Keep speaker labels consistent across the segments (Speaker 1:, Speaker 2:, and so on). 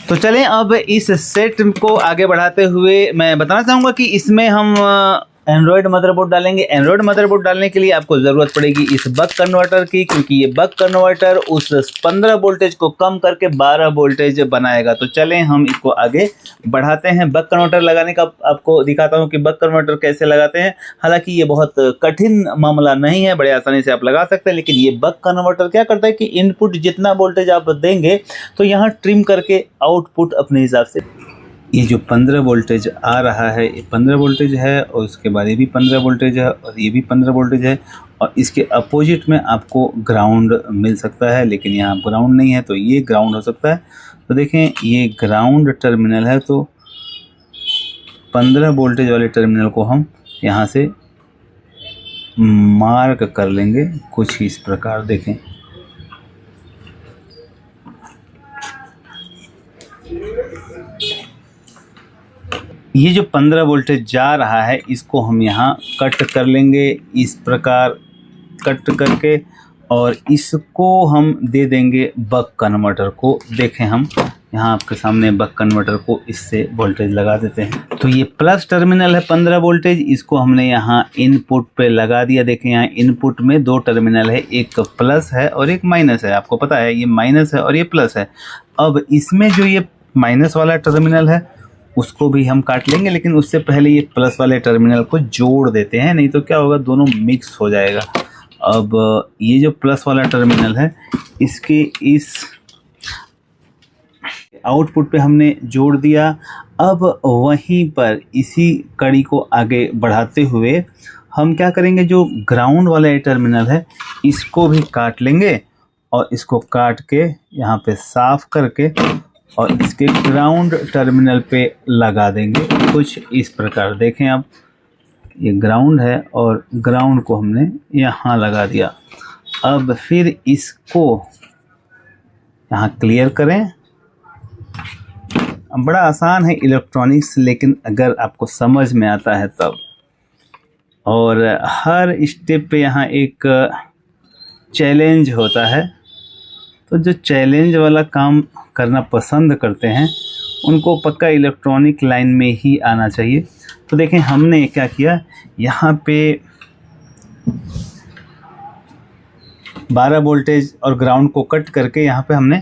Speaker 1: तो चलें अब इस सेट को आगे बढ़ाते हुए मैं बताना चाहूँगा कि इसमें हम एंड्रॉयड मदरबोर्ड डालेंगे। एंड्रॉयड मदरबोर्ड डालने के लिए आपको ज़रूरत पड़ेगी इस बक कन्वर्टर की, क्योंकि ये बक कन्वर्टर उस 15 वोल्टेज को कम करके 12 वोल्टेज बनाएगा। तो चलें हम इसको आगे बढ़ाते हैं। बक कन्वर्टर लगाने का आपको दिखाता हूँ कि बक कन्वर्टर कैसे लगाते हैं। हालांकि ये बहुत कठिन मामला नहीं है, बड़े आसानी से आप लगा सकते हैं। लेकिन ये बक कन्वर्टर क्या करता है कि इनपुट जितना वोल्टेज आप देंगे तो यहाँ ट्रिम करके आउटपुट अपने हिसाब से, ये जो 15 वोल्टेज आ रहा है ये 15 वोल्टेज है, और उसके बाद ये भी 15 वोल्टेज है, और ये भी 15 वोल्टेज है, और इसके अपोजिट में आपको ग्राउंड मिल सकता है। लेकिन यहाँ ग्राउंड नहीं है तो ये ग्राउंड हो सकता है। तो देखें ये ग्राउंड टर्मिनल है, तो 15 वोल्टेज वाले टर्मिनल को हम यहाँ से मार्क कर लेंगे कुछ इस प्रकार। देखें ये जो 15 वोल्टेज जा रहा है इसको हम यहाँ कट कर लेंगे इस प्रकार, कट करके, और इसको हम दे देंगे बक कन्वर्टर को। देखें हम यहाँ आपके सामने बक कन्वर्टर को इससे वोल्टेज लगा देते हैं। तो ये प्लस टर्मिनल है 15 वोल्टेज, इसको हमने यहाँ इनपुट पे लगा दिया। देखें यहाँ इनपुट में 2 टर्मिनल है, एक प्लस है और एक माइनस है। आपको पता है ये माइनस है और ये प्लस है। अब इसमें जो ये माइनस वाला टर्मिनल है उसको भी हम काट लेंगे, लेकिन उससे पहले ये प्लस वाले टर्मिनल को जोड़ देते हैं, नहीं तो क्या होगा दोनों मिक्स हो जाएगा। अब ये जो प्लस वाला टर्मिनल है इसके इस आउटपुट पे हमने जोड़ दिया। अब वहीं पर इसी कड़ी को आगे बढ़ाते हुए हम क्या करेंगे, जो ग्राउंड वाला टर्मिनल है इसको भी काट लेंगे, और इसको काट के यहाँ पे साफ करके और इसके ग्राउंड टर्मिनल पे लगा देंगे कुछ इस प्रकार। देखें आप ये ग्राउंड है और ग्राउंड को हमने यहाँ लगा दिया। अब फिर इसको यहाँ क्लियर करें। बड़ा आसान है इलेक्ट्रॉनिक्स, लेकिन अगर आपको समझ में आता है तब। और हर स्टेप पे यहाँ एक चैलेंज होता है, तो जो चैलेंज वाला काम करना पसंद करते हैं उनको पक्का इलेक्ट्रॉनिक लाइन में ही आना चाहिए। तो देखें हमने क्या किया, यहाँ पे 12 वोल्टेज और ग्राउंड को कट करके यहाँ पे हमने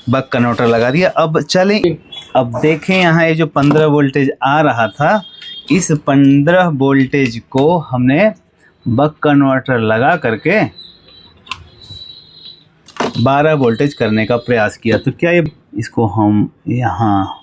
Speaker 1: बक कन्वर्टर लगा दिया। अब चलें, अब देखें यहाँ ये जो 15 वोल्टेज आ रहा था, इस 15 वोल्टेज को हमने बक कन्वर्टर लगा करके 12 वोल्टेज करने का प्रयास किया। तो क्या ये, इसको हम यहाँ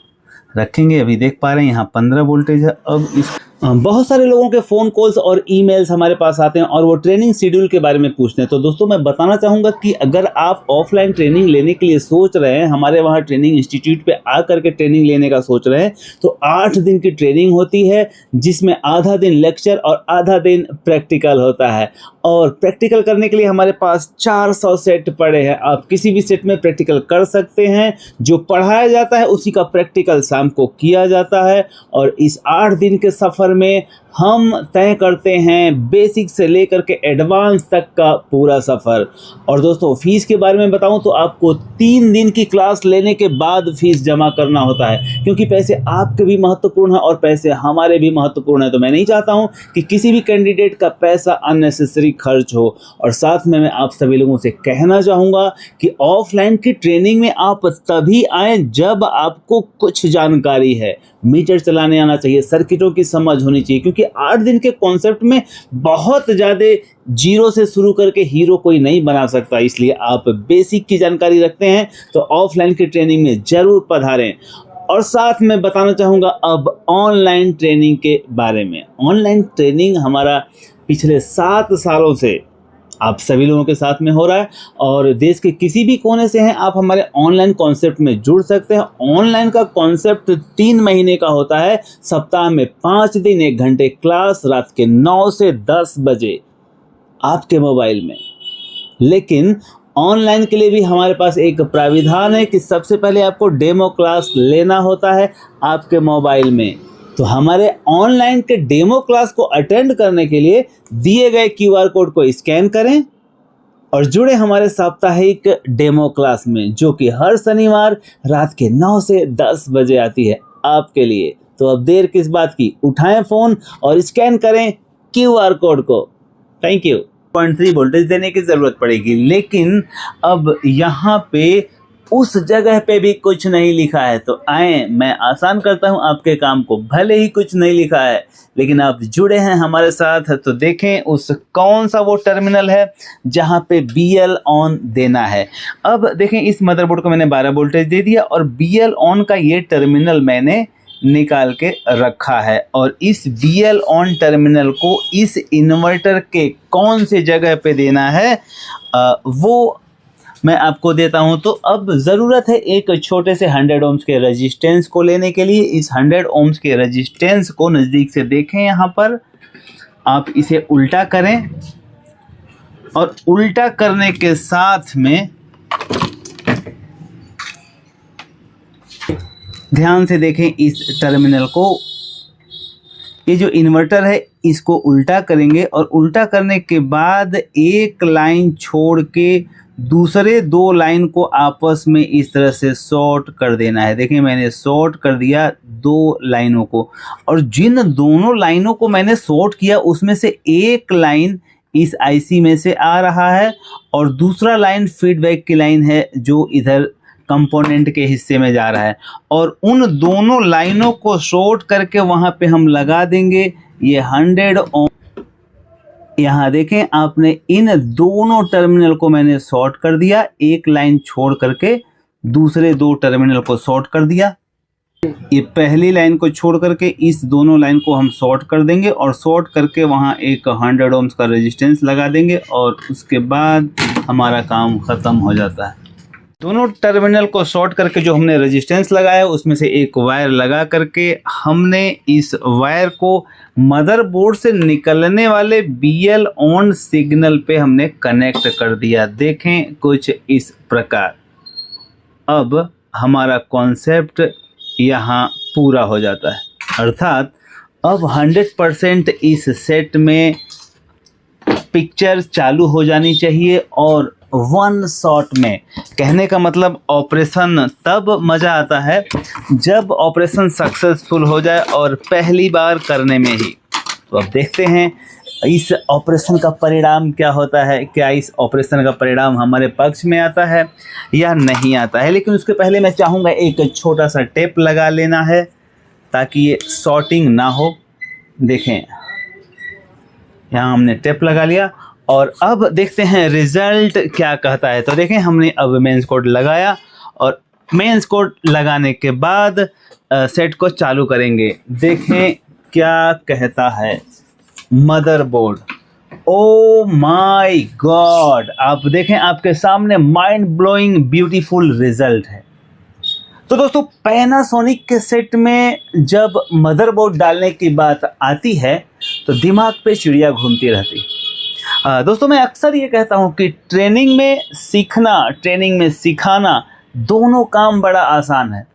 Speaker 1: रखेंगे। अभी देख पा रहे हैं यहाँ 15 वोल्टेज है। अब इस बहुत सारे लोगों के फ़ोन कॉल्स और ईमेल्स हमारे पास आते हैं और वो ट्रेनिंग शेड्यूल के बारे में पूछते हैं। तो दोस्तों मैं बताना चाहूँगा कि अगर आप ऑफलाइन ट्रेनिंग लेने के लिए सोच रहे हैं, हमारे वहाँ ट्रेनिंग इंस्टीट्यूट पे आकर के ट्रेनिंग लेने का सोच रहे हैं, तो 8 दिन की ट्रेनिंग होती है, जिसमें आधा दिन लेक्चर और आधा दिन प्रैक्टिकल होता है। और प्रैक्टिकल करने के लिए हमारे पास 400 सेट पड़े हैं। आप किसी भी सेट में प्रैक्टिकल कर सकते हैं। जो पढ़ाया जाता है उसी का प्रैक्टिकल शाम को किया जाता है। और इस 8 दिन के सफ़र में हम तय करते हैं बेसिक से लेकर के एडवांस तक का पूरा सफ़र। और दोस्तों फीस के बारे में बताऊं तो आपको 3 दिन की क्लास लेने के बाद फीस जमा करना होता है, क्योंकि पैसे आपके भी महत्वपूर्ण हैं और पैसे हमारे भी महत्वपूर्ण हैं। तो मैं नहीं चाहता हूं कि किसी भी कैंडिडेट का पैसा अननेसेसरी खर्च हो। और साथ में मैं आप सभी लोगों से कहना चाहूँगा कि ऑफलाइन की ट्रेनिंग में आप तभी आएँ जब आपको कुछ जानकारी है। मीटर चलाने आना चाहिए, सर्किटों की समझ होनी चाहिए, क्योंकि 8 दिन के कॉन्सेप्ट में बहुत ज़्यादा जीरो से शुरू करके हीरो कोई नहीं बना सकता। इसलिए आप बेसिक की जानकारी रखते हैं तो ऑफलाइन की ट्रेनिंग में ज़रूर पधारें। और साथ में बताना चाहूँगा अब ऑनलाइन ट्रेनिंग के बारे में। ऑनलाइन ट्रेनिंग हमारा पिछले 7 सालों से आप सभी लोगों के साथ में हो रहा है, और देश के किसी भी कोने से हैं आप हमारे ऑनलाइन कॉन्सेप्ट में जुड़ सकते हैं। ऑनलाइन का कॉन्सेप्ट 3 महीने का होता है, सप्ताह में 5 दिन 1 घंटे क्लास, रात के 9 से 10 बजे आपके मोबाइल में। लेकिन ऑनलाइन के लिए भी हमारे पास एक प्राविधान है कि सबसे पहले आपको डेमो क्लास लेना होता है आपके मोबाइल में। तो हमारे ऑनलाइन के डेमो क्लास को अटेंड करने के लिए दिए गए QR कोड को स्कैन करें, और जुड़े हमारे साप्ताहिक डेमो क्लास में, जो कि हर शनिवार रात के 9 से 10 बजे आती है आपके लिए। तो अब देर किस बात की, उठाएं फ़ोन और स्कैन करें QR कोड को। Thank you. 0.3 वोल्टेज देने की ज़रूरत पड़ेगी, लेकिन अब यहाँ पे उस जगह पे भी कुछ नहीं लिखा है। तो आए, मैं आसान करता हूँ आपके काम को। भले ही कुछ नहीं लिखा है, लेकिन आप जुड़े हैं हमारे साथ, तो देखें उस कौन सा वो टर्मिनल है जहाँ पे BL ऑन देना है। अब देखें, इस मदरबोर्ड को मैंने 12 वोल्टेज दे दिया और BL ऑन का ये टर्मिनल मैंने निकाल के रखा है। और इस BL ऑन टर्मिनल को इस इन्वर्टर के कौन से जगह पे देना है वो मैं आपको देता हूं। तो अब ज़रूरत है एक छोटे से 100 ओम्स के रेजिस्टेंस को लेने के लिए। इस 100 ओम्स के रेजिस्टेंस को नज़दीक से देखें। यहाँ पर आप इसे उल्टा करें और उल्टा करने के साथ में ध्यान से देखें इस टर्मिनल को। ये जो इन्वर्टर है इसको उल्टा करेंगे और उल्टा करने के बाद एक लाइन छोड़ के दूसरे 2 लाइन को आपस में इस तरह से शॉर्ट कर देना है। देखिए, मैंने शॉर्ट कर दिया 2 लाइनों को, और जिन दोनों लाइनों को मैंने शॉर्ट किया उसमें से एक लाइन इस IC में से आ रहा है और दूसरा लाइन फीडबैक की लाइन है जो इधर कंपोनेंट के हिस्से में जा रहा है। और उन दोनों लाइनों को शॉर्ट करके वहाँ पे हम लगा देंगे ये 100 ओम। यहाँ देखें, आपने इन दोनों टर्मिनल को मैंने शॉर्ट कर दिया, एक लाइन छोड़ करके दूसरे 2 टर्मिनल को शॉर्ट कर दिया। ये पहली लाइन को छोड़ करके इस दोनों लाइन को हम शॉर्ट कर देंगे और शॉर्ट करके वहाँ एक 100 ओम्स का रेजिस्टेंस लगा देंगे और उसके बाद हमारा काम ख़त्म हो जाता है। दोनों टर्मिनल को शॉर्ट करके जो हमने रेजिस्टेंस लगाया उसमें से एक वायर लगा करके हमने इस वायर को मदरबोर्ड से निकलने वाले BL ऑन सिग्नल पे हमने कनेक्ट कर दिया। देखें कुछ इस प्रकार। अब हमारा कॉन्सेप्ट यहाँ पूरा हो जाता है, अर्थात अब 100% इस सेट में पिक्चर चालू हो जानी चाहिए और 1 शॉट में। कहने का मतलब ऑपरेशन तब मज़ा आता है जब ऑपरेशन सक्सेसफुल हो जाए और पहली बार करने में ही। तो अब देखते हैं इस ऑपरेशन का परिणाम क्या होता है। क्या इस ऑपरेशन का परिणाम हमारे पक्ष में आता है या नहीं आता है। लेकिन उसके पहले मैं चाहूँगा एक छोटा सा टेप लगा लेना है ताकि ये शॉर्टिंग ना हो। देखें, यहाँ हमने टेप लगा लिया और अब देखते हैं रिजल्ट क्या कहता है। तो देखें, हमने अब मेंस कोड लगाया और मेंस कोड लगाने के बाद सेट को चालू करेंगे। देखें क्या कहता है मदरबोर्ड। ओ माय गॉड, आप देखें, आपके सामने माइंड ब्लोइंग ब्यूटीफुल रिजल्ट है। तो दोस्तों, पैनासोनिक के सेट में जब मदरबोर्ड डालने की बात आती है तो दिमाग पे चिड़िया घूमती रहती। दोस्तों, मैं अक्सर ये कहता हूँ कि ट्रेनिंग में सीखना, ट्रेनिंग में सिखाना दोनों काम बड़ा आसान है,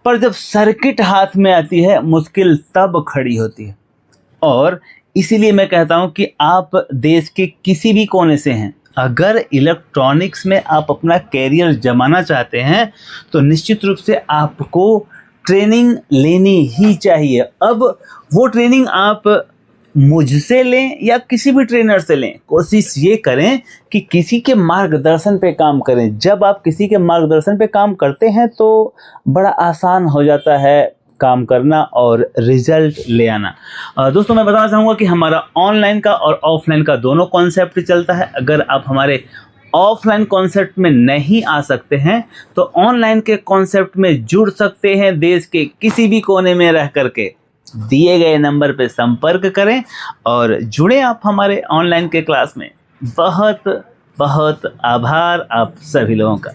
Speaker 1: पर जब सर्किट हाथ में आती है मुश्किल तब खड़ी होती है। और इसीलिए मैं कहता हूँ कि आप देश के किसी भी कोने से हैं, अगर इलेक्ट्रॉनिक्स में आप अपना कैरियर जमाना चाहते हैं तो निश्चित रूप से आपको ट्रेनिंग लेनी ही चाहिए। अब वो ट्रेनिंग आप मुझसे लें या किसी भी ट्रेनर से लें, कोशिश ये करें कि किसी के मार्गदर्शन पे काम करें। जब आप किसी के मार्गदर्शन पे काम करते हैं तो बड़ा आसान हो जाता है काम करना और रिजल्ट ले आना। दोस्तों, मैं बताना चाहूँगा कि हमारा ऑनलाइन का और ऑफलाइन का दोनों कॉन्सेप्ट चलता है। अगर आप हमारे ऑफलाइन कॉन्सेप्ट में नहीं आ सकते हैं तो ऑनलाइन के कॉन्सेप्ट में जुड़ सकते हैं देश के किसी भी कोने में रह करके। दिए गए नंबर पे संपर्क करें और जुड़े आप हमारे ऑनलाइन के क्लास में। बहुत बहुत आभार आप सभी लोगों का।